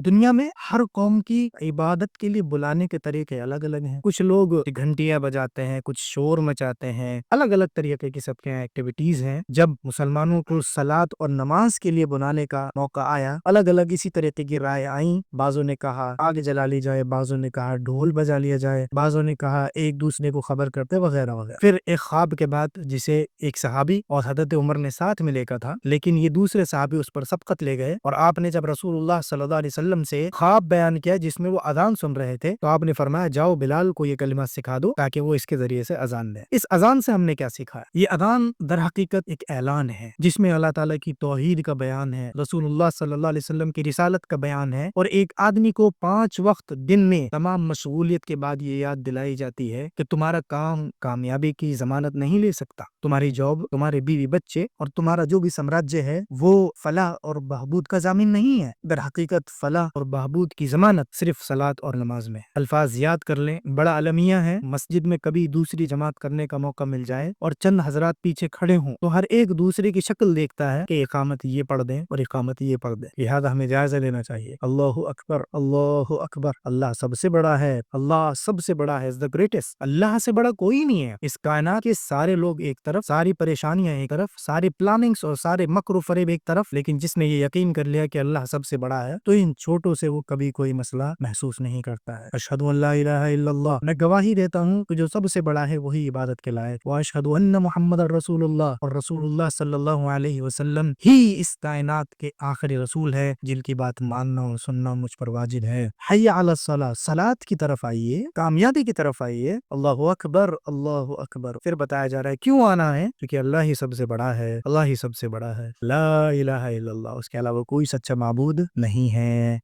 دنیا میں ہر قوم کی عبادت کے لیے بلانے کے طریقے الگ الگ ہیں۔ کچھ لوگ گھنٹیاں بجاتے ہیں، کچھ شور مچاتے ہیں، الگ الگ طریقے کی سب کے ایکٹیویٹیز ہیں۔ جب مسلمانوں کو صلاۃ اور نماز کے لیے بلانے کا موقع آیا، الگ الگ اسی طریقے کی رائے آئیں۔ بعضوں نے کہا آگ جلا لی جائے، بعضوں نے کہا ڈھول بجا لیا جائے، بعضوں نے کہا ایک دوسرے کو خبر کرتے وغیرہ وغیرہ۔ پھر ایک خواب کے بعد جسے ایک صحابی اور حضرت عمر نے ساتھ میں لے تھا، لیکن یہ دوسرے صحابی اس پر سبقت لے گئے، اور آپ نے جب رسول اللہ صلی اللہ علیہ وسلم سے خواب بیان کیا جس میں وہ اذان سن رہے تھے، تو آپ نے فرمایا جاؤ بلال کو یہ کلمہ سکھا دو تاکہ وہ اس کے ذریعے سے اذان دے۔ اس اذان سے ہم نے کیا سیکھا ہے؟ یہ اذان در حقیقت ایک اعلان ہے جس میں اللہ تعالیٰ کی توحید کا بیان ہے، رسول اللہ صلی اللہ علیہ وسلم کی رسالت کا بیان ہے، اور ایک آدمی کو 5 وقت دن میں تمام مشغولیت کے بعد یہ یاد دلائی جاتی ہے کہ تمہارا کام کامیابی کی ضمانت نہیں لے سکتا، تمہاری جاب، تمہارے بیوی بچے اور تمہارا جو بھی سامراجیہ ہے وہ فلاح اور بہبود کا ضامن نہیں ہے۔ در حقیقت فلاح اور بہبود کی ضمانت صرف صلاۃ اور نماز میں۔ الفاظ یاد کر لیں، بڑا المیہ ہے، مسجد میں کبھی دوسری جماعت کرنے کا موقع مل جائے اور چند حضرات پیچھے کھڑے ہوں تو ہر ایک دوسرے کی شکل دیکھتا ہے کہ اقامت یہ پڑھ دیں اور اقامت یہ پڑھ دیں، لہذا ہمیں جائزہ لینا چاہیے۔ اللہ اکبر، اللہ اکبر، اللہ سب سے بڑا ہے، اللہ سب سے بڑا ہے، از دا گریٹسٹ۔ اللہ سے بڑا کوئی نہیں ہے۔ اس کائنات کے سارے لوگ ایک طرف، ساری پریشانیاں ایک طرف، سارے پلاننگز اور سارے مکر و فریب ایک طرف، لیکن جس نے یہ یقین کر لیا کہ اللہ سب سے بڑا ہے تو ان چھوٹوں سے وہ کبھی کوئی مسئلہ محسوس نہیں کرتا ہے۔ اشہد ان لا الہ الا اللہ، میں گواہی دیتا ہوں کہ جو سب سے بڑا ہے وہی عبادت کے لائق، واشہد ان محمد رسول اللہ، اور رسول اللہ صلی اللہ علیہ وسلم ہی اس کائنات کے آخری رسول ہے جن کی بات ماننا اور سننا مجھ پر واجب ہے۔ حی علی الصلاۃ، صلاۃ کی طرف آئیے، کامیابی کی طرف آئیے۔ اللہ اکبر، اللہ اکبر۔ پھر بتایا جا رہا ہے کیوں آنا ہے؟ کیونکہ اللہ ہی سب سے بڑا ہے، اللہ ہی سب سے بڑا ہے، لا الہ الا اللہ، اس کے علاوہ کوئی سچا معبود نہیں ہے۔